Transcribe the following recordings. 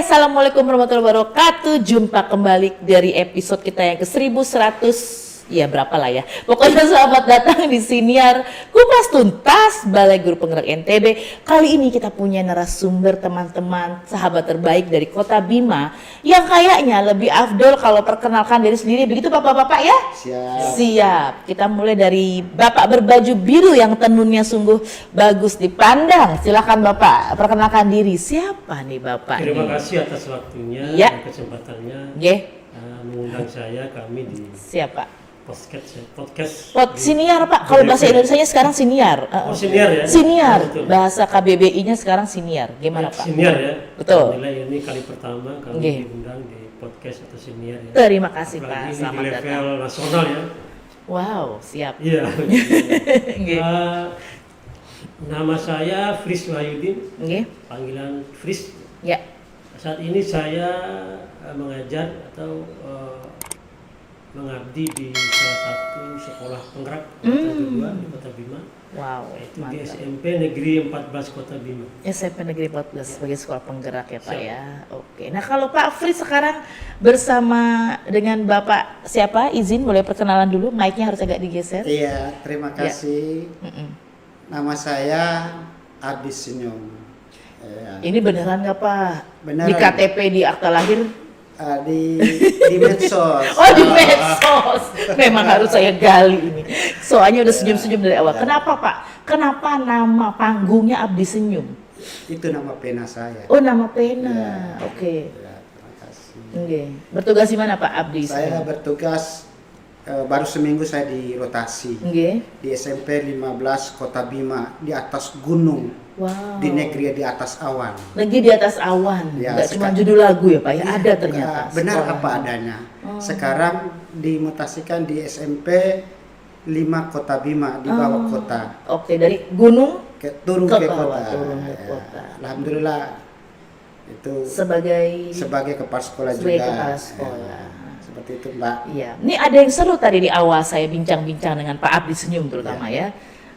Assalamualaikum warahmatullahi wabarakatuh. Jumpa kembali dari episode kita yang ke-1100. Ya berapa lah ya. Pokoknya selamat datang di Siniar Kupas Tuntas Balai Guru Penggerak NTB. Kali ini kita punya narasumber teman-teman sahabat terbaik dari Kota Bima yang kayaknya lebih afdol kalau perkenalkan diri sendiri. Begitu Bapak-bapak ya? Siap. Kita mulai dari Bapak berbaju biru yang tenunnya sungguh bagus dipandang. Silakan Bapak perkenalkan diri. Siapa nih Bapak? Terima kasih atas waktunya ya. Dan kesempatannya mengundang kami di siapa? podcast Siniar Pak, kalau bahasa Indonesianya sekarang Siniar. Siniar ya? Siniar, betul. Bahasa KBBI-nya sekarang Siniar, gimana Pak? Siniar ya? Betul. Alhamdulillah ini kali pertama kami diundang di podcast atau Siniar ya. Terima kasih Pak, ini selamat di datang. level nasional ya. Wow, siap. Iya. Nama saya Fris Wahyudin, panggilan Fris. Ya. Saat ini saya mengajar atau mengabdi di salah satu sekolah penggerak kota kedua di Kota Bima. Wow, itu di SMP Negeri 14 Kota Bima. SMP Negeri 14 sebagai sekolah penggerak ya Pak ya. Oke. Nah kalau Pak Fris sekarang bersama dengan Bapak siapa? Izin boleh perkenalan dulu, mic-nya harus agak digeser. Iya, terima kasih. Nama saya Abdi Senyum. Ini beneran nggak Pak? Beneran. Di KTP, di akta lahir? Di medsos. Oh di medsos. Memang harus saya gali ini. Soalnya udah senyum-senyum dari awal. Kenapa Pak? Kenapa nama panggungnya Abdi Senyum? Itu nama pena saya. Oh nama pena. Oke. Ya, terima kasih. Bertugas di mana Pak Abdi? Saya bertugas baru seminggu saya di rotasi. Di SMP 15 Kota Bima di atas gunung. Wow. Di negeri di atas awan. Negeri di atas awan. Ya, nggak cuma judul lagu ya Pak ya, ada ternyata. Benar apa adanya. Sekarang dimutasikan di SMP 5 Kota Bima di bawah kota. Oke, dari gunung turun ke ke bawah, kota. turun ke kota. Alhamdulillah itu sebagai kepala sekolah juga. Kepala sekolah. Seperti itu Mbak. Iya. Ini ada yang seru tadi di awal saya bincang-bincang dengan Pak Abdi Senyum terutama ya.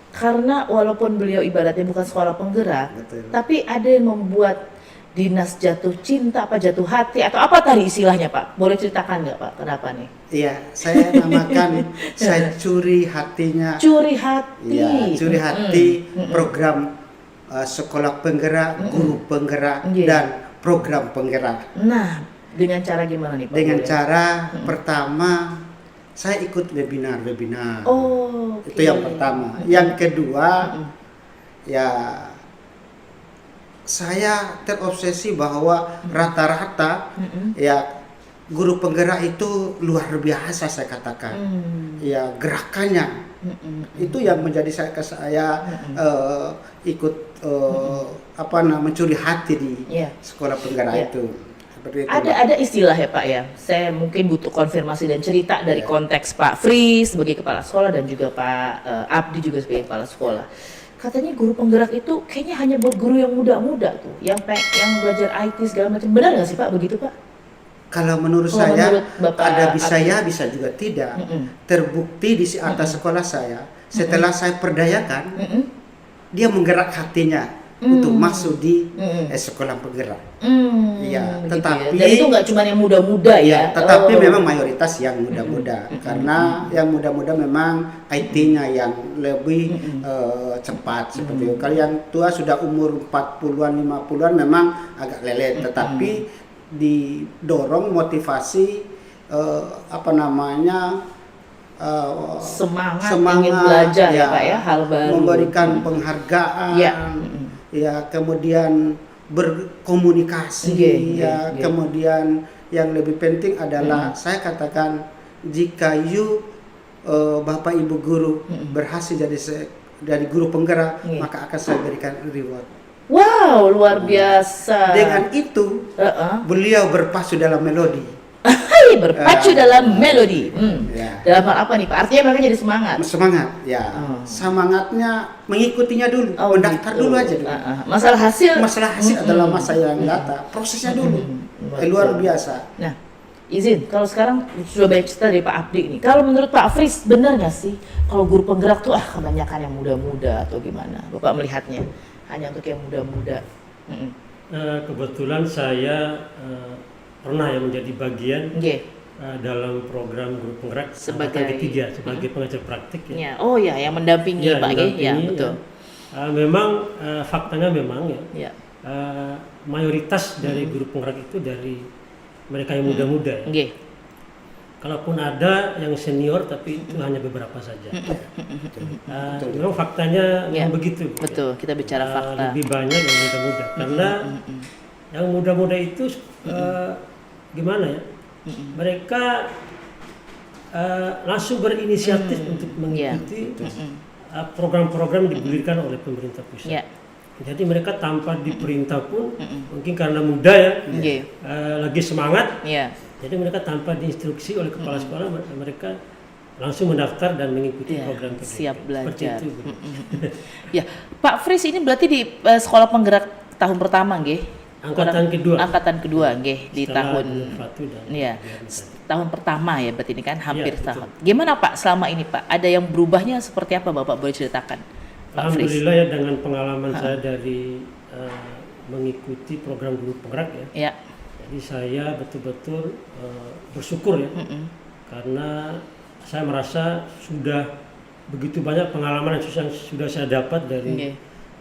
Karena walaupun beliau ibaratnya bukan sekolah penggerak, tapi ada yang membuat dinas jatuh cinta, apa jatuh hati, atau apa tadi istilahnya Pak? Boleh ceritakan nggak Pak? Kenapa nih? Iya, saya namakan saya curi hatinya. Curi hati. Iya, curi hati program sekolah penggerak, guru penggerak, dan program penggerak. Nah, dengan cara gimana nih Pak? Dengan cara pertama saya ikut webinar. Oh, itu yang pertama. Yang kedua, ya saya terobsesi bahwa rata-rata ya guru penggerak itu luar biasa saya katakan. Ya gerakannya itu yang menjadi saya ikut mencuri hati di sekolah penggerak itu. Ada istilah ya Pak ya, saya mungkin butuh konfirmasi dan cerita dari konteks Pak Fris sebagai kepala sekolah dan juga Pak Abdi juga sebagai kepala sekolah. Katanya guru penggerak itu kayaknya hanya buat guru yang muda-muda tuh, yang belajar IT segala macam. Benar nggak sih Pak begitu Pak? Kalau menurut saya ada bisa juga tidak. Terbukti di atas sekolah saya setelah saya perdayakan dia menggerak hatinya untuk masuk di sekolah penggerak. Iya, tetapi ya. Dan itu nggak cuma yang muda-muda ya. Tetapi memang mayoritas yang muda-muda karena yang muda-muda memang IT-nya yang lebih cepat seperti itu. Kalau yang tua sudah umur 40-an, 50-an memang agak lelet, tetapi didorong motivasi semangat ingin belajar ya Pak ya, hal baru. Memberikan penghargaan. Ya, kemudian berkomunikasi, kemudian yang lebih penting adalah saya katakan jika Bapak Ibu guru berhasil jadi guru penggerak, maka akan saya berikan reward. Wow, luar biasa. Dengan itu beliau berpacu dalam melodi. Berpacu dalam melodi. Dalam hal apa nih Pak? Artinya mereka jadi semangat. Semangat, ya. Semangatnya mengikutinya dulu, mendaftar dulu aja dulu. Masalah hasil adalah masalah yang data. Prosesnya dulu. Luar biasa. Nah, izin, kalau sekarang sudah banyak cerita dari Pak Abdi nih. Kalau menurut Pak Fris benar nggak sih kalau guru penggerak tuh kebanyakan yang muda-muda atau gimana? Bapak melihatnya hanya untuk yang muda-muda. kebetulan saya pernah ya menjadi bagian Nggih. dalam program guru penggerak Sebagai- angkatan ketiga sebagai pengajar praktik ya. Ya. Oh ya, yang mendampingi Ya, Pak nggih. Ya, mendampingi, betul. Memang faktanya memang ya Ya. mayoritas dari guru penggerak itu dari mereka yang muda-muda ya. Nggih. Kalaupun ada yang senior tapi itu hanya beberapa saja. Memang faktanya Ya, memang begitu. Betul, kita bicara fakta. Lebih banyak yang muda-muda karena yang muda-muda itu gimana ya? Mereka langsung berinisiatif untuk mengikuti program-program yang digulirkan oleh pemerintah pusat. Ya. Jadi mereka tanpa diperintah pun mungkin karena muda ya, Nggih. lagi semangat. Ya. Jadi mereka tanpa diinstruksi oleh kepala sekolah mereka langsung mendaftar dan mengikuti Ya, program PDP. siap Seperti belajar. itu. Ya, Pak Fris ini berarti di sekolah penggerak tahun pertama nggih? Angkatan kedua. Angkatan kedua nggih di Setelah tahun Fatu dan ya. Tahun pertama ya berarti ini kan hampir Iya, betul. tahun. Gimana Pak selama ini Pak? Ada yang berubahnya seperti apa Bapak boleh ceritakan? Pak Fris. Alhamdulillah ya dengan pengalaman saya dari mengikuti program guru penggerak ya. Ya. Jadi saya betul-betul bersyukur ya karena saya merasa sudah begitu banyak pengalaman yang sudah saya dapat dari Nggih.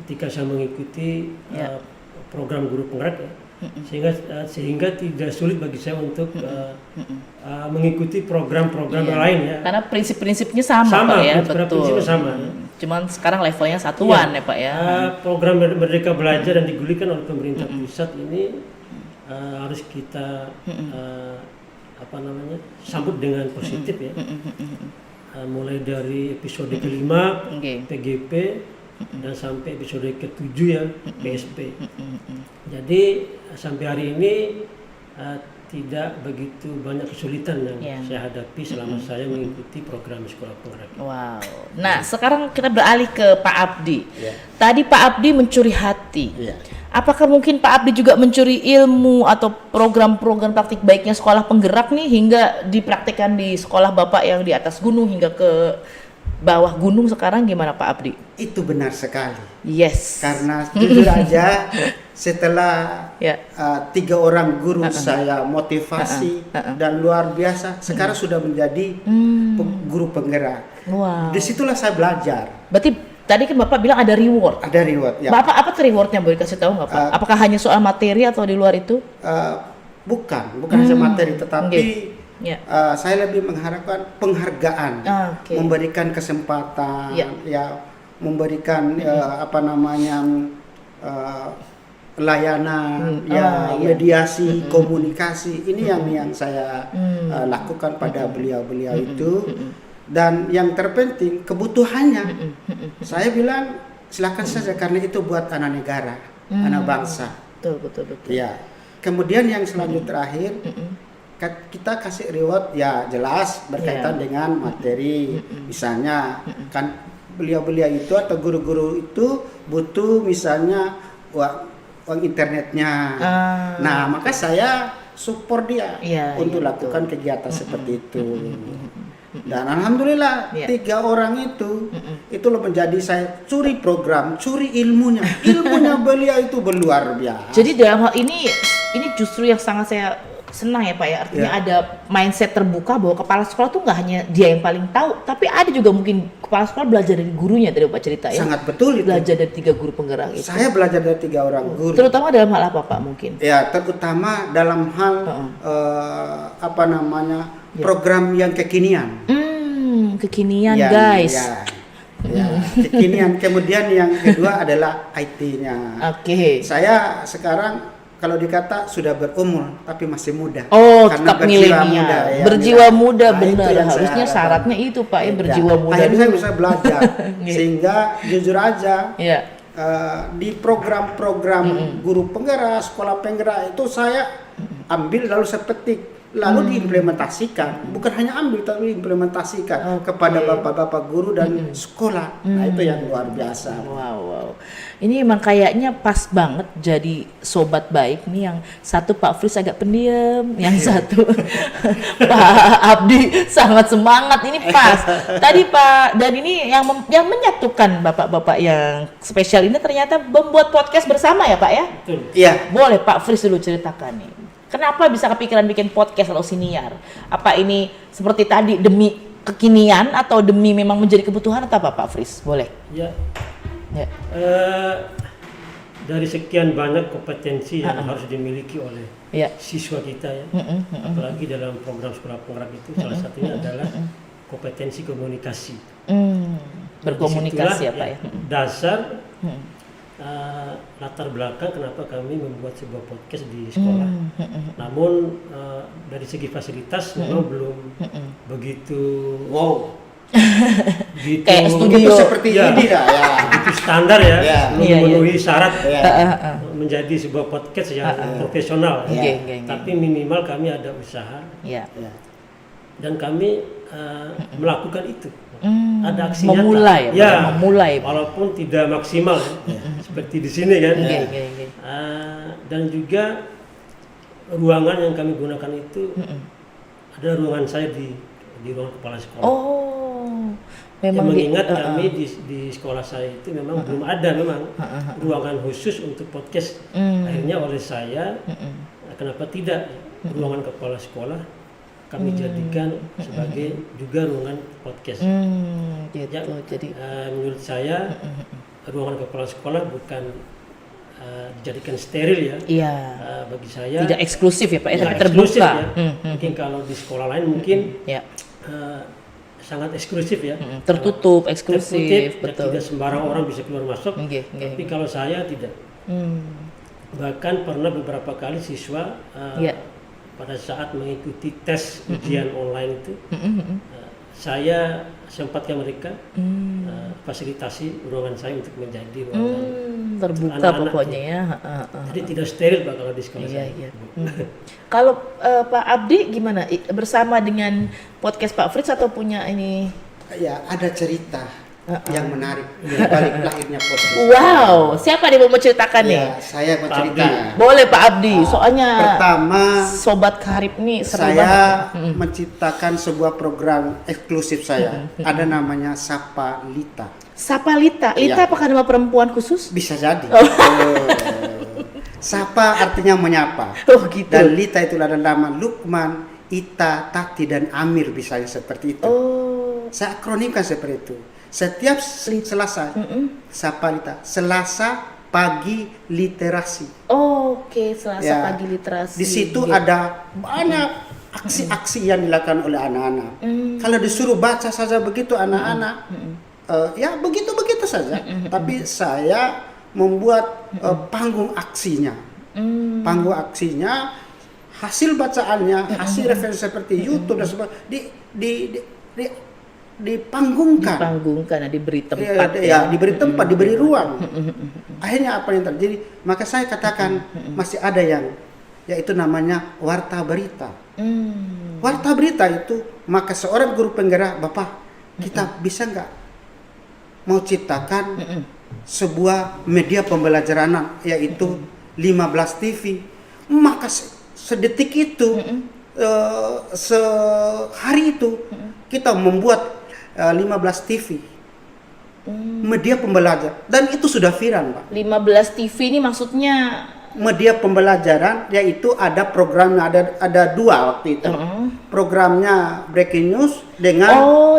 ketika saya mengikuti Ya. program guru penggerak ya. Sehingga tidak sulit bagi saya untuk mengikuti program-program yang lain ya. Karena prinsip-prinsipnya sama, Pak ya, betul. prinsipnya sama. Cuman sekarang levelnya satuan ya Pak ya. Program Merdeka Belajar yang digulirkan oleh pemerintah pusat ini harus kita sambut dengan positif ya. Mulai dari episode kelima Oke. PGP dan sampai episode ke-7 ya PSP. Jadi sampai hari ini tidak begitu banyak kesulitan yang Ya. saya hadapi selama saya mengikuti program sekolah penggerak. Wow. Nah, sekarang kita beralih ke Pak Abdi. Ya. Tadi Pak Abdi mencuri hati. Iya. Apakah mungkin Pak Abdi juga mencuri ilmu atau program-program praktik baiknya sekolah penggerak nih hingga dipraktikkan di sekolah Bapak yang di atas gunung hingga ke bawah gunung sekarang gimana Pak Abdi? Itu benar sekali. Yes. Karena jujur aja setelah Ya. 3 orang guru saya motivasi dan luar biasa, sekarang sudah menjadi guru penggerak. Wow. Disitulah saya belajar. Berarti tadi kan Bapak bilang ada reward. Ada reward ya. Bapak apa tuh rewardnya boleh kasih tahu nggak Pak? Apakah hanya soal materi atau di luar itu? Bukan hanya materi, tetapi Oke. Ya. saya lebih mengharapkan penghargaan, Oke. memberikan kesempatan, Ya. ya, memberikan layanan, ya, iya. mediasi, komunikasi. Ini yang saya lakukan pada beliau-beliau itu. Dan yang terpenting kebutuhannya. Saya bilang silakan saja karena itu buat anak negara, anak bangsa. Betul. Ya. Kemudian yang selanjutnya terakhir kita kasih reward ya jelas berkaitan dengan materi. Misalnya kan beliau-beliau itu atau guru-guru itu butuh misalnya uang internetnya. Nah, maka saya support dia Iya, untuk iya, lakukan kegiatan seperti itu. Dan alhamdulillah Iya. 3 orang itu loh menjadi saya curi program, curi ilmunya. Ilmunya beliau itu berluar biasa. Jadi dalam hal ini justru yang sangat saya senang ya Pak ya. Artinya Ya. ada mindset terbuka bahwa kepala sekolah tuh nggak hanya dia yang paling tahu, tapi ada juga mungkin kepala sekolah belajar dari gurunya tadi Bapak cerita ya. Sangat betul itu. Belajar dari 3 guru penggerak itu. Saya belajar dari 3 orang guru. Terutama dalam hal apa Pak mungkin? Ya, terutama dalam hal program yang kekinian. Kekinian Yang- guys. ya, kekinian. Kemudian yang kedua adalah IT-nya. Oke. Saya sekarang kalau dikata sudah berumur tapi masih muda. Oh, Karena tetap milenial. ya, Berjiwa milenial. muda Nah, itu benar. yang saya Harusnya harapkan. syaratnya itu Pak ya, berjiwa muda. Akhirnya saya dulu. bisa belajar sehingga jujur aja Ya. di program-program guru penggerak, sekolah penggerak itu saya ambil lalu saya petik lalu diimplementasikan, bukan hanya ambil tapi implementasikan kepada bapak-bapak guru dan sekolah. Nah, itu yang luar biasa. Wow. Ini emang kayaknya pas banget jadi sobat baik nih, yang satu Pak Fris agak pendiam, yang satu Pak Abdi sangat semangat. Ini pas. Tadi Pak, dan ini yang menyatukan bapak-bapak yang spesial ini ternyata membuat podcast bersama ya Pak ya? Betul. Iya. Boleh Pak Fris dulu ceritakan nih. Kenapa bisa kepikiran bikin podcast kalau siniar? Apa ini seperti tadi demi kekinian atau demi memang menjadi kebutuhan atau apa Pak Fris? Boleh? Ya, Ya. dari sekian banyak kompetensi yang harus dimiliki oleh Ya. siswa kita ya, apalagi dalam program sekolah penggerak itu salah satunya adalah kompetensi komunikasi. Berkomunikasi ya Disitulah Pak ya. Dasar latar belakang kenapa kami membuat sebuah podcast di sekolah. Namun dari segi fasilitas memang belum begitu Wow. begitu Kayak studio. Begitu seperti Ya. ini dah ya. begitu standar ya, Ya. belum Iya, memenuhi syarat Ya. menjadi sebuah podcast yang profesional. Oke. Tapi minimal kami ada usaha Ya. Ya. dan kami melakukan itu. Ada aksi nyata. Memulai, Ya, memulai. walaupun tidak maksimal ya, seperti di sini kan. Oke. Dan juga ruangan yang kami gunakan itu ada ruangan saya di ruangan kepala sekolah. Oh. Yang Memang mengingat kami di sekolah saya itu memang belum ada memang ruangan khusus untuk podcast. Akhirnya oleh saya, kenapa tidak ruangan kepala sekolah kami jadikan sebagai juga ruangan podcast. gitu. Ya, Jadi menurut saya ruangan kepala sekolah bukan dijadikan steril ya. iya. Bagi saya Tidak eksklusif ya Pak, ya, ya, tapi eksklusif terbuka. ya. Mungkin kalau di sekolah lain mungkin Ya. sangat eksklusif ya. Tertutup, eksklusif, Tertutup, betul. tidak sembarang orang bisa keluar masuk. Nggih. Tapi kalau saya tidak. Bahkan pernah beberapa kali siswa Ya. pada saat mengikuti tes ujian online itu, saya sempatkan mereka fasilitasi ruangan saya untuk menjadi ruangan Terbuka anak-anak, pokoknya ya. Jadi tidak steril Pak kalau di sekolah Iya. saya. Kalau Pak Abdi gimana? Bersama dengan podcast Pak Fritz atau punya ini? Ya, ada cerita yang menarik di balik lahirnya podcast. Wow, siapa nih mau menceritakan nih? Ya, saya mau Pak cerita. Abdi. Boleh Pak Abdi, soalnya Pertama, Sobat Karib nih seru saya banget. menciptakan sebuah program eksklusif saya. Ada namanya Sapa Lita. Sapa Lita. Lita Iya. apakah nama perempuan khusus? Bisa jadi. Sapa artinya menyapa. Oh gitu. Dan Lita itu ada nama Lukman, Ita, Tati, dan Amir, misalnya seperti itu. Oh. Saya akronimkan seperti itu. Setiap Selasa, Sapa Lita. Selasa pagi literasi. Oke, Selasa Ya. pagi literasi. Di situ Gitu. ada banyak aksi-aksi yang dilakukan oleh anak-anak. Kalau disuruh baca saja begitu anak-anak, ya begitu-begitu saja. Tapi saya membuat panggung aksinya. Panggung aksinya, hasil bacaannya, hasil referensi seperti YouTube dan sebagainya dipanggungkan. Dipanggungkan, diberi tempat. Ya, diberi tempat, diberi ruang. Akhirnya apa yang terjadi? Maka saya katakan masih ada yang, yaitu namanya warta berita. Warta berita itu, maka seorang guru penggerak, Bapak, kita bisa nggak mau ciptakan sebuah media pembelajaran, yaitu 15 TV. Maka sedetik itu, sehari itu, kita membuat 15 TV. Media pembelajaran. Dan itu sudah viral, Pak. 15 TV ini maksudnya Media pembelajaran, yaitu ada programnya, ada dua waktu itu. Programnya Breaking News dengan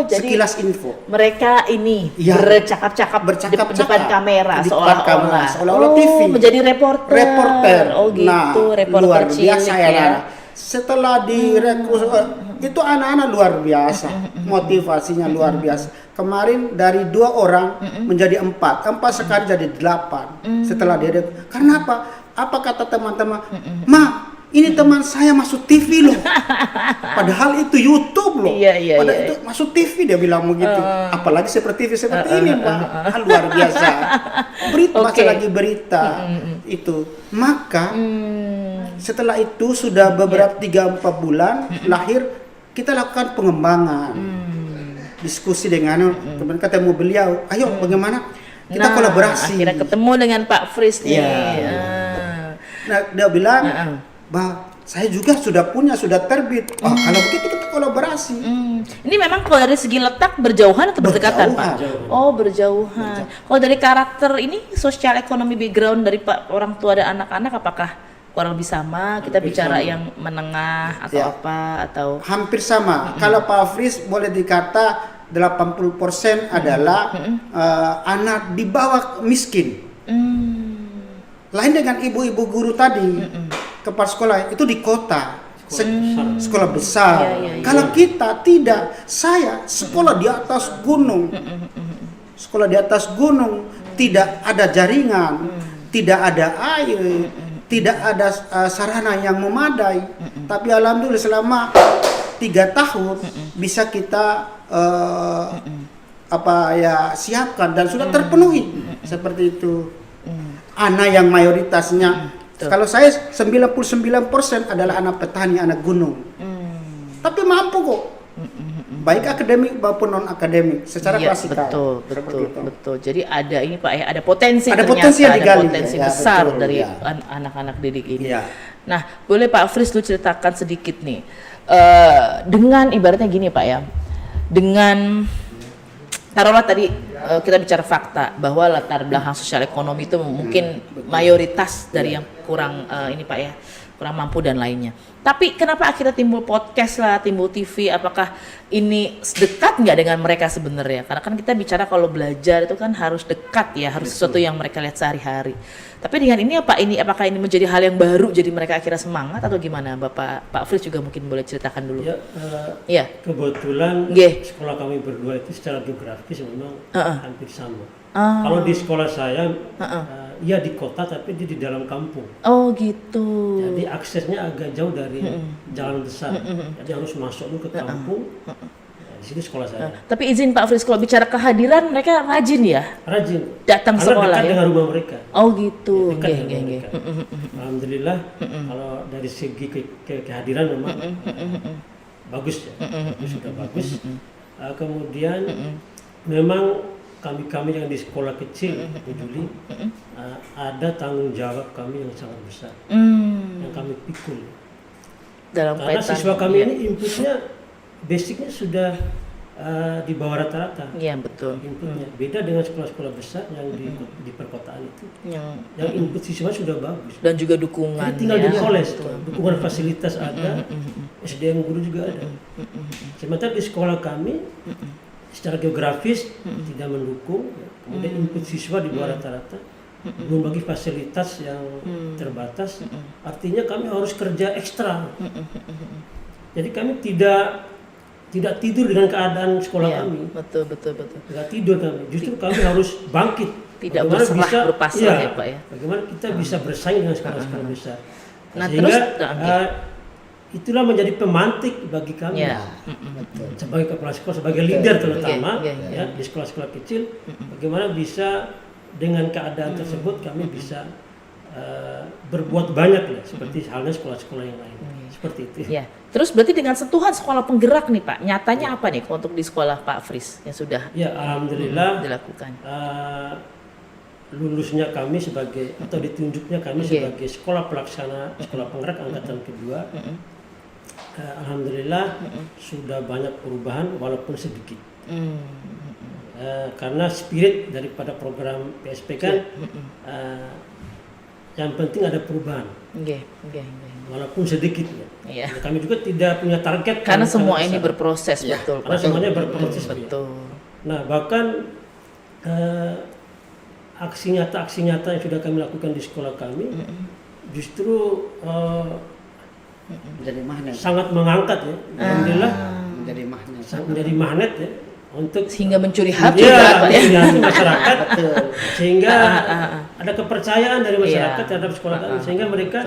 jadi Sekilas Info. mereka ini Iya. bercakap-cakap Bercakap-cakap di depan kamera di depan kamera, seolah-olah Oh, TV. menjadi reporter. Reporter. Oh gitu, Nah, reporter luar biasa cilik ya. Setelah direkrut itu anak-anak luar biasa, motivasinya luar biasa. Kemarin dari 2 orang menjadi 4 sekali jadi 8. Setelah dia karena apa? Apa kata teman-teman? Ma, ini teman saya masuk TV loh. Padahal itu YouTube loh. Iya. Padahal itu masuk TV, dia bilang begitu. Apalagi seperti TV seperti ini, Pak. Luar biasa. Berita, baca Oke. lagi berita itu. Maka Setelah itu sudah beberapa 3-4 bulan lahir, kita lakukan pengembangan. Diskusi dengan kemudian ketemu beliau, ayo bagaimana kita kolaborasi. Akhirnya ketemu dengan Pak Fris nih. Iya. Nah, dia bilang, "Bah, saya juga sudah terbit. Kalau begitu kita kolaborasi." Ini memang kalau dari segi letak berjauhan atau berdekatan, Pak? Berjauhan. Oh, berjauhan. Kalau dari karakter ini sosial ekonomi background dari Pak orang tua dan anak-anak apakah kurang lebih sama? Kita bicara yang menengah atau apa atau Hampir sama. Kalau Pak Fris boleh dikata 80% adalah anak di bawah miskin. Lain dengan ibu-ibu guru tadi, kepala sekolah itu di kota, sekolah besar. Iya. Kalau kita tidak, saya sekolah di atas gunung, sekolah di atas gunung, tidak ada jaringan, tidak ada air, tidak ada sarana yang memadai. Tapi alhamdulillah selama 3 tahun bisa kita siapkan dan sudah terpenuhi seperti itu. Anak yang mayoritasnya, kalau saya 99% adalah anak petani, anak gunung. Tapi mampu kok. Baik akademik maupun non akademik secara klasikal. Betul. Jadi ada ini Pak ya, ada potensi Ada ternyata, potensi yang digali. potensi Ya, besar betul, dari ya. anak-anak didik ini. Ya. Nah, boleh Pak Fris lu ceritakan sedikit nih. Dengan ibaratnya gini Pak ya. Dengan taruhlah tadi kita bicara fakta bahwa latar belakang sosial ekonomi itu mungkin mayoritas dari yang kurang ini Pak ya, kurang mampu dan lainnya. Tapi kenapa akhirnya timbul podcast lah, timbul TV? Apakah ini dekat nggak dengan mereka sebenarnya? Karena kan kita bicara kalau belajar itu kan harus dekat ya, harus sesuatu yang mereka lihat sehari-hari. Tapi dengan ini apakah ini menjadi hal yang baru jadi mereka akhirnya semangat atau gimana? Pak Fris juga mungkin boleh ceritakan dulu. Ya, kebetulan sekolah kami berdua itu secara geografis memang hampir sama. Kalau di sekolah saya, ia di kota tapi dia di dalam kampung. Oh gitu. Jadi aksesnya agak jauh dari jalan besar. Jadi harus masuk ke kampung. Di sini sekolah saya. Tapi izin Pak Fris, kalau bicara kehadiran mereka rajin ya? Rajin. Datang karena sekolah dekat ya? dengan rumah mereka. Oh gitu. Ya, dekat dengan mereka. Alhamdulillah kalau dari segi kehadiran memang bagus ya. Sudah bagus. Kemudian memang kami yang di sekolah kecil Bu Juli ada tanggung jawab kami yang sangat besar yang kami pikul dalam karena siswa kami ini inputnya basicnya sudah di bawah rata-rata. Iya betul. Inputnya beda dengan sekolah-sekolah besar yang di perkotaan itu yang input siswa sudah bagus dan juga dukungan. jadi tinggal dipoles dukungan fasilitas ada, SDM guru juga ada. Sementara di sekolah kami secara geografis tidak mendukung, kemudian input siswa di bawah rata-rata, belum bagi fasilitas yang terbatas, artinya kami harus kerja ekstra. Jadi kami tidak tidur dengan keadaan sekolah kami. Betul. Tidak tidur kami, justru kami harus bangkit. Tidak berserah berpasrah ya Pak ya. Bagaimana kita bisa bersaing dengan sekolah-sekolah besar. Nah, sehingga itulah menjadi pemantik bagi kami sebagai kepala sekolah, sebagai leader terutama ya di sekolah-sekolah kecil, bagaimana bisa dengan keadaan tersebut kami bisa berbuat banyak ya seperti halnya sekolah-sekolah yang lain seperti itu. Ya. Terus berarti dengan sentuhan sekolah penggerak nih Pak, nyatanya apa nih untuk di sekolah Pak Fris yang sudah alhamdulillah dilakukan? Lulusnya kami sebagai atau ditunjuknya kami sebagai sekolah pelaksana sekolah penggerak angkatan kedua. Alhamdulillah sudah banyak perubahan walaupun sedikit. Karena spirit daripada program PSP kan yang penting ada perubahan. Walaupun sedikit ya. Kami juga tidak punya target karena semua ini berproses betul. Karena semuanya berproses betul. Nah bahkan aksi nyata yang sudah kami lakukan di sekolah kami justru menjadi magnet. Sangat mengangkat ya. Alhamdulillah menjadi magnet ya untuk sehingga mencuri hati masyarakat sehingga ada kepercayaan dari masyarakat terhadap sekolah kami sehingga mereka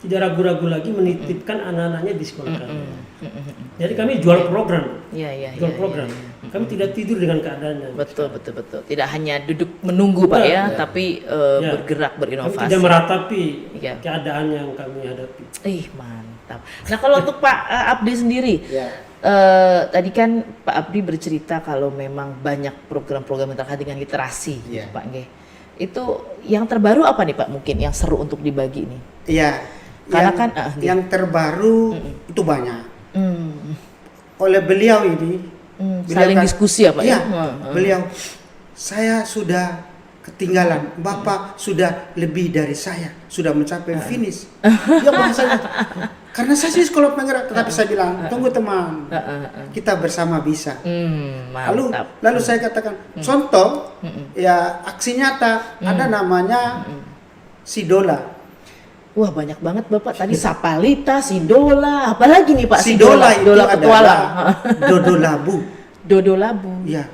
tidak ragu-ragu lagi menitipkan anak-anaknya di sekolah kami. Jadi kami jual program. Jual program. Kami tidak tidur dengan keadaannya. Betul. Tidak hanya duduk menunggu Pak ya, tapi bergerak, berinovasi. Kami tidak meratapi Iya. keadaan yang kami hadapi. Mantap. Nah kalau untuk Pak Abdi sendiri, Ya. tadi kan Pak Abdi bercerita kalau memang banyak program-program yang terkait dengan literasi, Iya. Pak Nge. Itu yang terbaru apa nih Pak mungkin yang seru untuk dibagi nih? Iya. Karena yang, kan, yang terbaru itu banyak. Hmm. Oleh beliau ini, Saling diskusi ya Pak Iya, ya? beliau, saya sudah ketinggalan, Bapak sudah lebih dari saya, sudah mencapai finish. Ya bahasanya. Karena saya sih sekolah penggerak, tetapi saya bilang, tunggu teman, kita bersama bisa. Mantap. Lalu saya katakan, contoh, ya aksi nyata, ada namanya Sidola. Wah banyak banget Bapak tadi Sapalita, Sidola, apalagi nih Pak Sidola itu Dola petualang. adalah dodolabu. Dodolabu. Ya,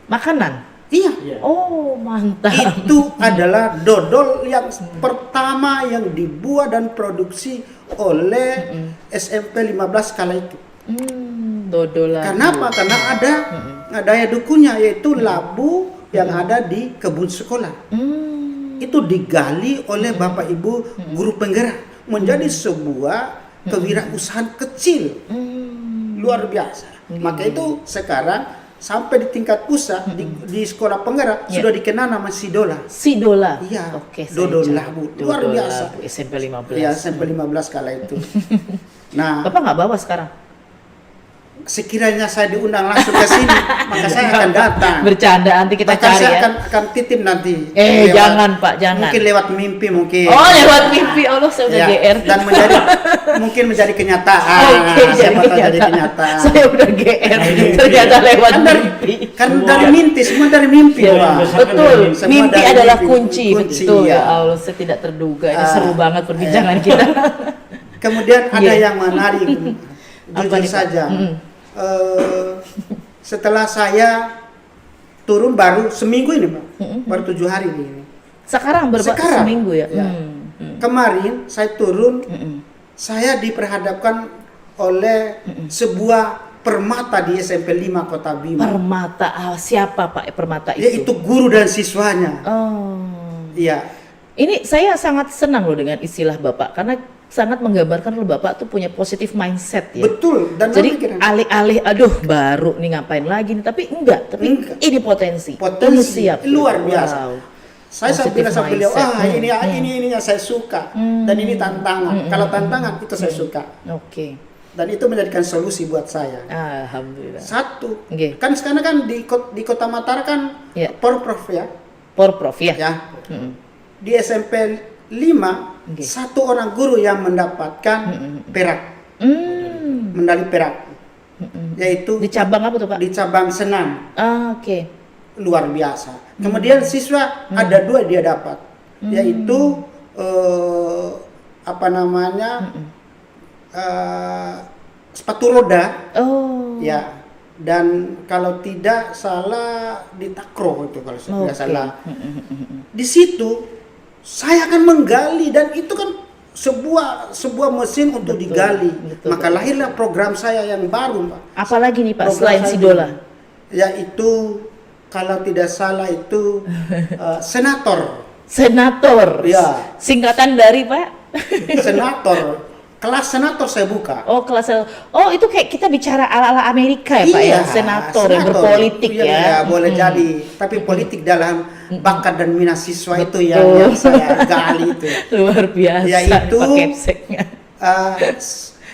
Makanan. iya. Iya. Oh mantap. Itu adalah dodol yang pertama yang dibuat dan produksi oleh SMP 15 kala itu. Dodolabu. Kenapa? Karena ada daya dukungnya, yaitu labu yang ada di kebun sekolah. Itu digali oleh Bapak Ibu guru penggerak menjadi sebuah kewirausahaan kecil luar biasa. Maka itu sekarang sampai di tingkat pusat di sekolah penggerak sudah dikenal nama Sidola. Sidola. Iya. Oke. Dodolabu luar biasa. SMP 15. Ya SMP 15 kala itu. Nah, Bapak nggak bawa sekarang? sekiranya saya diundang langsung ke sini, maka saya akan datang. Bercanda, nanti kita Bahkan cari saya ya. akan titip nanti. Jangan Pak, jangan. Mungkin lewat mimpi mungkin. Oh lewat mimpi, Allah saya udah Ya, GR. dan mungkin menjadi kenyataan. Oke, Siapa tahu jadi kenyataan. Saya udah GR, ternyata lewat Kan dari, mimpi. kan dari mimpi, semua dari mimpi, Ya, Pak. betul, Semua mimpi dari adalah mimpi. kunci, betul ya. ya Allah, saya tidak terduga, ini Ah, seru banget perbincangan iya. kita. Kemudian ada Iya. yang menarik, Apa jujur nih, Pak? saja. Setelah saya turun baru seminggu ini, Pak, baru 7 hari ini. Sekarang berapa Sekarang, seminggu ya? ya. Kemarin saya turun, saya diperhadapkan oleh sebuah permata di SMP 5 Kota Bima. Permata, siapa Pak Permata itu? Yaitu guru dan siswanya. Oh. Iya. Ini saya sangat senang loh dengan istilah Bapak karena sangat menggambarkan kalau Bapak tuh punya positif mindset ya. Betul. Dan Jadi saya pikir, alih-alih aduh baru nih ngapain lagi nih, tapi enggak, ini potensi. Potensi, Ini siap. luar biasa. Wow. saya Positive bilang sama beliau, mindset. ini yang saya suka. Dan ini tantangan. Kalau tantangan itu saya suka. Oke. Dan itu menjadikan solusi buat saya. Alhamdulillah. Satu, Oke. kan sekarang kan di Kota Mataram kan Ya. Porprov ya. Porprov ya. Ya. Di SMP 5 Oke. satu orang guru yang mendapatkan perak, medali perak, yaitu Di cabang apa tuh Pak? di cabang senam. Oke. Luar biasa. Kemudian siswa ada 2 dia dapat, yaitu apa namanya sepatu roda, Oh. ya. Dan kalau tidak salah di takraw itu kalau tidak Oke. salah. Di situ saya akan menggali dan itu kan sebuah mesin untuk Betul, digali. betul. Maka lahirlah program saya yang baru, Pak. Apalagi nih Pak Program selain saya Sidola? ini, yaitu kalau tidak salah itu senator. Senator. Ya. Singkatan dari Pak? Senator. Kelas senator saya buka. Oh itu kayak kita bicara ala-ala Amerika ya Pak ya, senator yang berpolitik Iya, ya. boleh jadi. Tapi politik dalam bakat dan minat siswa itu Betul. yang saya gali itu. Luar biasa. Yaitu, Pak Kepseknya.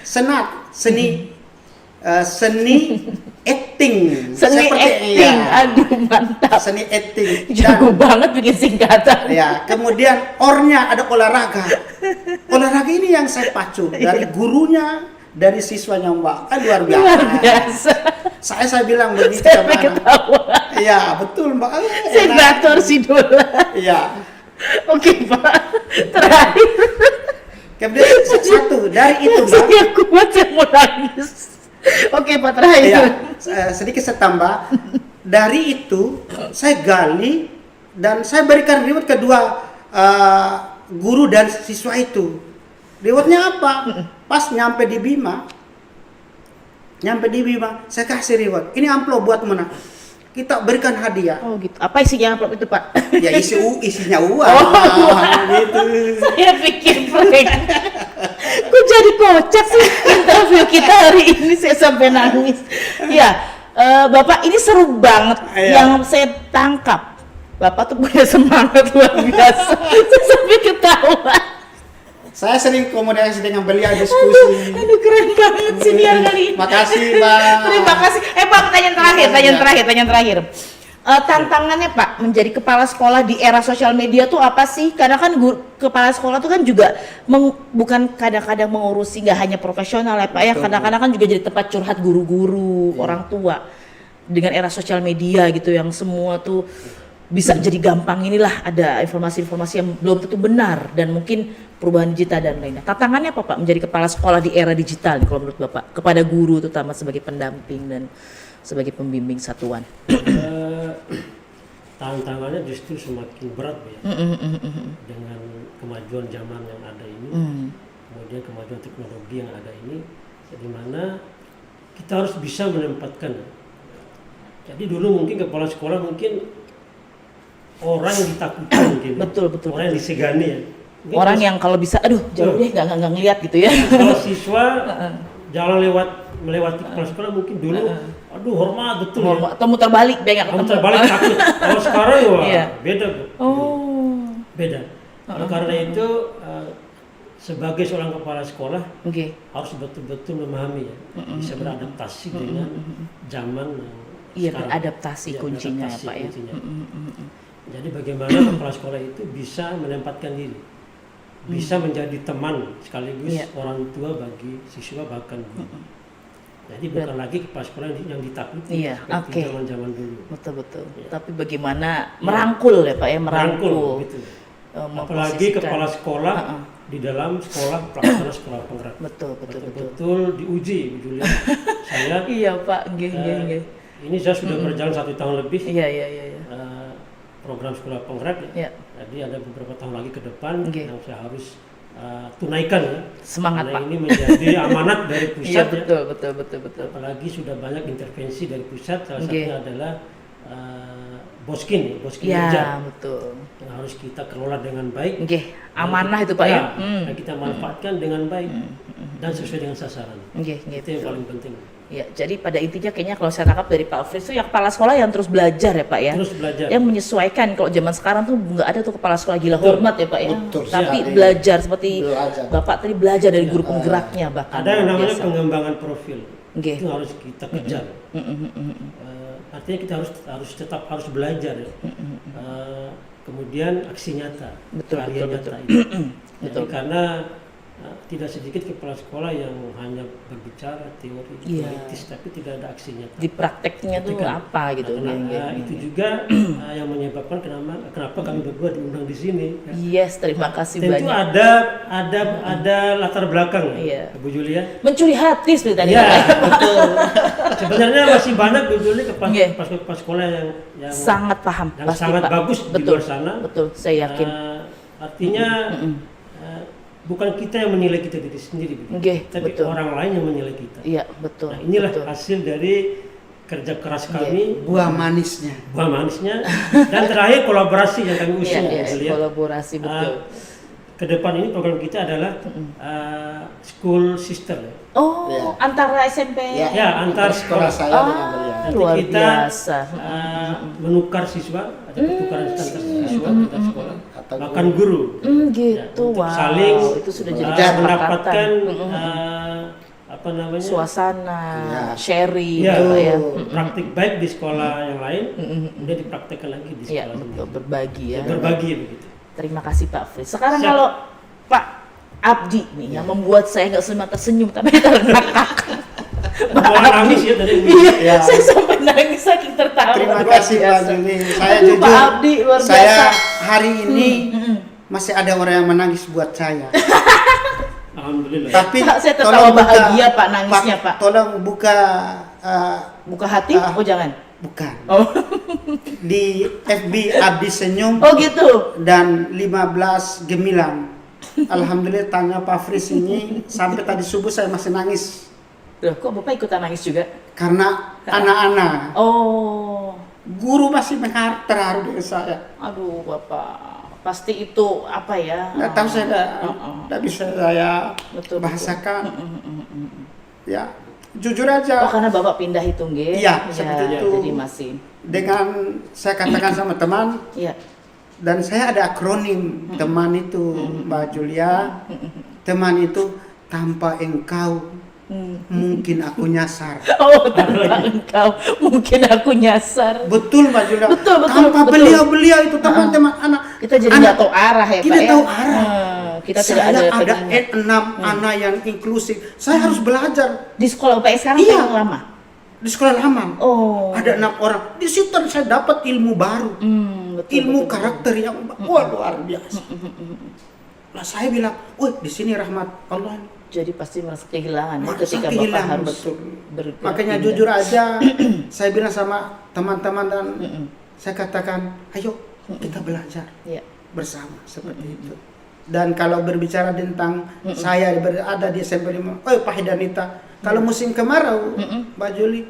Senat, seni acting. Seni Seperti- acting, iya. aduh mantap. Seni acting. Jago banget bikin singkatan. Ya, kemudian ornya ada olahraga. Olahraga ini yang saya pacu dari gurunya, dari siswanya, Mbak. Luar biasa. Luar biasa. Saya bilang begitu Saya sama anak. ketawa. Iya, betul, Mbak. Enak. Senator Sidola. Iya. Oke Pak. Terakhir. Kemudian satu dari itu, Mbak. Saya kuat saya mau nangis. Oke Pak terakhir. Iya, sedikit saya tambah. Dari itu saya gali dan saya berikan reward kedua guru dan siswa itu. Rewardnya apa? Pas nyampe di Bima, saya kasih reward. Ini amplop buat mana? Kita berikan hadiah. Oh gitu. Apa isinya amplop itu Pak? Ya isinya uang. Oh, Gitu. Saya pikir prank. Kok jadi kocak sih interview kita hari ini, saya sampai nangis. Ya, Bapak ini seru banget. Iya. Yang saya tangkap, Bapak tuh punya semangat luar biasa. Saya sampai ketawa. Saya sering komunikasi dengan beliau, diskusi. Aduh keren banget siniar kali ini. Makasih, Pak. Terima kasih. Pak, pertanyaan terakhir. Tantangannya Pak menjadi kepala sekolah di era sosial media tuh apa sih? Karena kan kepala sekolah tuh kan juga bukan kadang-kadang mengurusi nggak hanya profesional ya Pak ya. Kadang-kadang kan juga jadi tempat curhat guru-guru, orang tua. Dengan era sosial media gitu yang semua tuh bisa jadi gampang, inilah ada informasi-informasi yang belum tentu benar dan mungkin perubahan digital dan lainnya. Tantangannya apa Pak menjadi kepala sekolah di era digital nih, kalau menurut Bapak kepada guru terutama sebagai pendamping dan sebagai pembimbing satuan? Tantangannya justru semakin berat ya, dengan kemajuan zaman yang ada ini, kemudian kemajuan teknologi yang ada ini, di mana kita harus bisa menempatkan. Jadi dulu mungkin kepala sekolah mungkin orang yang ditakuti mungkin, betul, orang yang disegani ya. Mungkin orang yang kalau bisa, aduh jauh deh nggak ngeliat gitu ya. Kalau siswa jalan melewati kepala sekolah mungkin dulu, aduh hormat betul ya. Atau muter balik, Kamu terbalik takut. Kalau sekarang wah Iya. beda Bu. Beda. Oleh karena itu sebagai seorang kepala sekolah harus betul-betul memahami ya, bisa beradaptasi dengan zaman yang Iya, sekarang. beradaptasi kuncinya ya Pak ya. Kuncinya. Jadi bagaimana kepala sekolah itu bisa menempatkan diri, bisa menjadi teman sekaligus orang tua bagi siswa bahkan guru. Jadi bukan lagi kepala sekolah yang ditakuti seperti zaman-zaman dulu. Betul. Ya. Tapi bagaimana merangkul ya Pak ya, merangkul. Gitu. Apalagi kepala sekolah di dalam sekolah pelaksana sekolah penggerak. Betul diuji Bu Julia. Saya iya Pak, nggih. Ini saya sudah berjalan 1 tahun lebih. Iya. Program sekolah penggerak. Ya. Jadi ada beberapa tahun lagi ke depan yang saya harus tunaikan ya. Semangat karena Pak. ini menjadi amanat dari pusat. Iya, betul. Apalagi sudah banyak intervensi dari pusat. Salah satunya adalah Boskin ya, Meja. Betul. Yang harus kita kelola dengan baik. Amanah itu Pak ya. Dan kita manfaatkan dengan baik dan sesuai dengan sasaran. Itu yang paling penting. Ya, jadi pada intinya kayaknya kalau saya tangkap dari Pak Alfred itu yang kepala sekolah yang terus belajar ya Pak ya. Terus belajar. Yang menyesuaikan. Kalau zaman sekarang tuh nggak ada tuh kepala sekolah gila hormat ya Pak ya. Betul, tapi sekali. Belajar seperti Bapak tadi belajar dari guru penggeraknya bahkan. Ada yang namanya pengembangan profil. Itu harus kita kejar. Artinya kita harus belajar ya. Kemudian aksi nyata, karya nyata itu. Jadi karena tidak sedikit kepala sekolah yang hanya berbicara teori, teoritis, tapi tidak ada aksi nyata. Di prakteknya tuh apa gitu. Itu juga yang menyebabkan kenapa kami berdua diundang di sini. Yes, terima kasih Tentu banyak. ada latar belakang, Bu Julia. Mencuri hati seperti tadi. Iya, betul. Sebenarnya masih banyak Bu Julia kepala sekolah yang sangat paham, yang sangat Pak. bagus di luar sana. Betul, saya yakin. Artinya bukan kita yang menilai kita diri sendiri, tapi orang lain yang menilai kita. Iya, betul. Nah, inilah hasil dari kerja keras kami, buah manisnya, dan terakhir kolaborasi yang kami usung. Kolaborasi betul. Kedepan ini program kita adalah school sister. Antara SMP. Ya, antar sekolah saya dengan beliau. Luar kita biasa. Menukar siswa, ada pertukaran antar siswa kita sekolah, bahkan guru. Gitu, untuk saling itu sudah jadi mendapatkan suasana, sharing, praktik baik di sekolah yang lain, kemudian dipraktekkan lagi di sekolah. Betul, berbagi ya. Berbagi begitu. Terima kasih Pak Fritz. Sekarang kalau Pak Abdi nih yang membuat saya nggak semata senyum tapi terngakak. Nangis ya tadi. Iya, saya sampai nangis saking tertawa. Terima kasih Pak Juni. Saya Aduh, jujur, Pak Abdi, luar biasa. saya hari ini masih ada orang yang menangis buat saya. Alhamdulillah. Tapi saya tertawa bahagia Pak nangisnya Pak. Tolong buka hati? Jangan. Bukan. Di FB Abdi Senyum. Gitu. Dan 15 Gemilang. Alhamdulillah tanya Pak Fris ini sampai tadi subuh saya masih nangis Loh, kok Bapak ikutan nangis juga? karena anak-anak Oh, guru masih terharu dengan saya. aduh Bapak. Pasti itu apa ya? Nggak tahu saya nggak bisa saya Betul, bahasakan. betul. Ya jujur Oh, aja karena Bapak pindah itu, nggih? Iya, seperti itu. Jadi masih. dengan saya katakan sama teman Iya. dan saya ada akronim teman itu Mbak Julia. Teman itu tanpa engkau mungkin aku nyasar. Oh, tanpa engkau mungkin aku nyasar. Betul Mbak Julia. Betul, betul, Tanpa betul. beliau-beliau itu teman-teman anak. Kita jadi anak- nggak tahu arah ya, Kita Pak ya? tahu arah. Kita tidak Saya ada pengingat. 6 anak yang inklusif. Saya harus belajar Di sekolah UPS sekarang Iya. yang lama? di sekolah lama. Oh. Ada 6 orang. Di situ saya dapat ilmu baru. Betul, Ilmu betul, karakter yang wah luar biasa. Nah saya bilang, wah di sini rahmat Allah. Jadi pasti merasa kehilangan ya, Merasa ketika Bapak kehilangan, harus betul. bergerak Makanya pindah. jujur aja, saya bilang sama teman-teman dan saya katakan, ayo kita belajar Iya. bersama seperti itu. Dan kalau berbicara tentang saya berada di SMP 5, oh Pak Hidanita, kalau musim kemarau, Mbak Juli,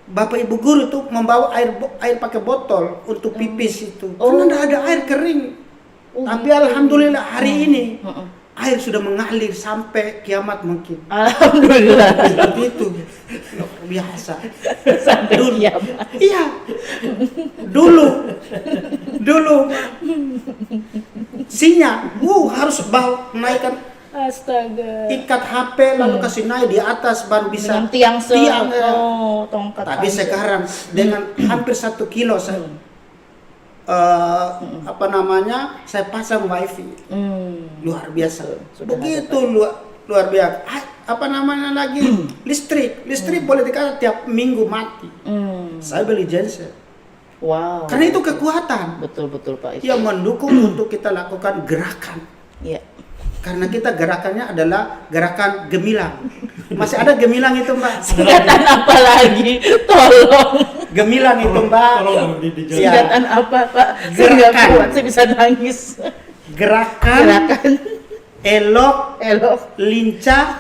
Bapak Ibu guru tuh membawa air pakai botol untuk pipis itu. Karena tidak ada air kering. Tapi alhamdulillah hari ini air sudah mengalir sampai kiamat mungkin. Alhamdulillah. Seperti itu. Luar biasa. Sampai Dulu. kiamat. Iya. Dulu sinyal, harus bawa naikkan Astaga. ikat HP lalu kasih naik di atas baru bisa Dengan tiang ya. tongkat. Tapi panjang. sekarang dengan hampir 1 kilo saya apa namanya saya pasang wifi luar biasa. Sudah Begitu luar biasa. Apa namanya lagi listrik boleh dikatakan tiap minggu mati. Saya beli genset. Wow. Karena itu kekuatan Betul Pak. yang mendukung untuk kita lakukan gerakan. Iya. Karena kita gerakannya adalah gerakan gemilang. Masih ada gemilang itu Mbak? Singkatan apa lagi? Tolong. Gemilang itu Mbak. Tolong dijelaskan. Iya. Singkatan apa Pak? Saya nggak Gerakan. kuat, saya bisa nangis. Gerakan elok, lincah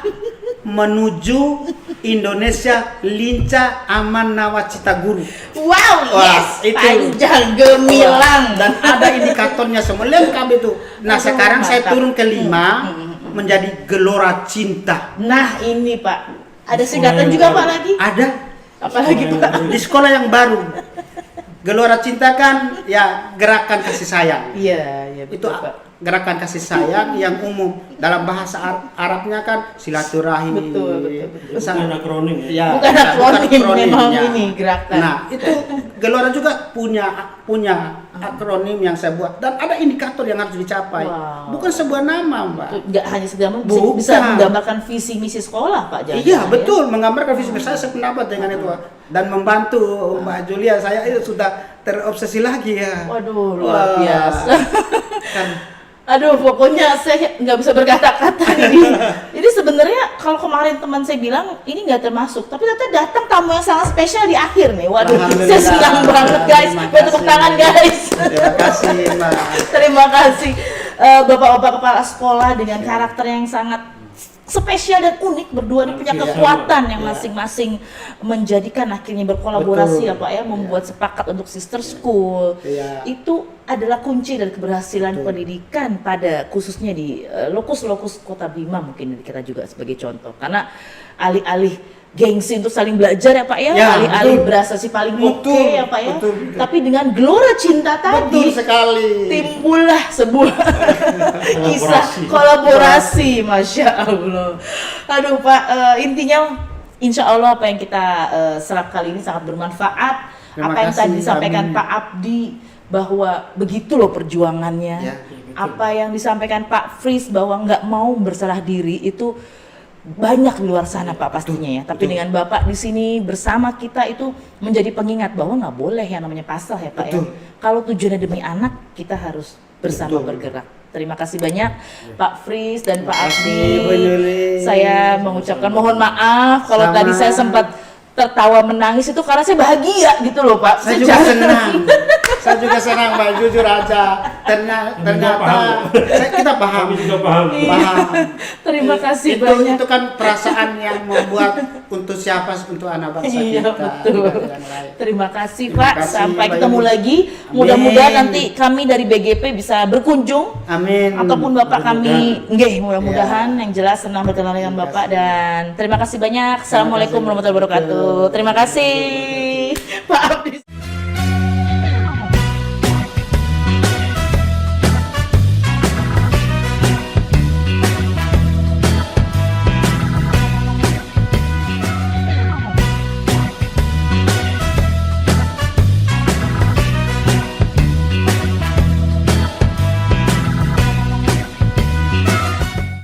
menuju Indonesia lincah aman nawacita guru. Wow, Wah, yes, itu. panjang gemilang. Dan ada indikatornya semua lengkap itu. Nah Aduh, sekarang saya mantap. turun ke 5 menjadi gelora cinta. Nah ini Pak, ada singkatan juga Pak lagi? Ada Apa lagi Pak? di sekolah yang baru. Gelora cinta kan ya gerakan kasih sayang. Iya, Itu betul Pak. gerakan kasih sayang yang umum dalam bahasa Arabnya kan silaturahim. Betul. Bukan akronim ya. Ya, Bukan akronim, memang ya. ini gerakan. Nah, itu Gelora juga punya akronim yang saya buat dan ada indikator yang harus dicapai. Wow. Bukan sebuah nama, Mbak. Itu nggak hanya sekedar Bukan. bisa menggambarkan visi misi sekolah Pak. jangan-jangan, Iya, ya? betul, menggambarkan visi misi. Saya sependapat dengan itu dan membantu Mbak Julia. Saya itu sudah terobsesi lagi ya. Waduh, Wah. luar biasa. Kan Aduh, pokoknya saya nggak bisa berkata-kata ini. Ini sebenarnya kalau kemarin teman saya bilang ini nggak termasuk, tapi ternyata datang tamu yang sangat spesial di akhir nih. Waduh, saya Alhamdulillah. senang banget guys. Terima Tepuk kasih. tangan guys. Terima kasih, Mbak. Terima kasih Bapak-bapak kepala sekolah dengan karakter yang sangat spesial dan unik. Berdua ini punya Iya. kekuatan yang Iya. masing-masing menjadikan akhirnya berkolaborasi Betul. ya Pak ya, membuat sepakat untuk sister school. Iya. Itu adalah kunci dari keberhasilan pendidikan pada khususnya di lokus-lokus Kota Bima, mungkin kita juga sebagai contoh. Karena alih-alih gengsi untuk saling belajar ya Pak ya, Ya, alih-alih betul. berasa si paling Betul, oke ya Pak ya. betul. Tapi dengan gelora cinta tadi Betul sekali. timbullah sebuah kisah kolaborasi, Masya Allah. Aduh Pak, intinya insya Allah apa yang kita serap kali ini sangat bermanfaat. Terima Apa yang kasih, tadi disampaikan amin. Pak Abdi, bahwa begitu loh perjuangannya. Ya, Apa yang disampaikan Pak Fris, bahwa nggak mau bersalah diri, itu banyak di luar sana Pak pastinya ya. Tapi dengan Bapak di sini bersama kita itu menjadi pengingat bahwa nggak boleh yang namanya pasrah ya Pak Betul. ya. Kalau tujuannya demi anak, kita harus bersama Betul. bergerak. Terima kasih banyak Pak Fris dan Pak kasih, Abdi. Bu Yuli. Saya mengucapkan mohon maaf kalau Sama. tadi saya sempat tertawa menangis itu karena saya bahagia gitu loh Pak. Saya juga senang. Saya juga senang, Mbak, jujur aja. Ternyata kita paham. Kami juga paham. Paham. Terima kasih banyak. Itu kan perasaan yang membuat untuk siapa, untuk anak bangsa Iya, kita. betul. tidak ada yang lain. Terima kasih Terima Pak. kasih, Sampai Mbak ketemu Yuni. lagi. Amin. Mudah-mudahan nanti kami dari BGP bisa berkunjung Amin. ataupun Bapak kami nggih mudah-mudahan Ya. yang jelas senang berkenalan dengan Terima Bapak kasih. dan terima kasih banyak. Assalamualaikum warahmatullahi wabarakatuh. Terima kasih.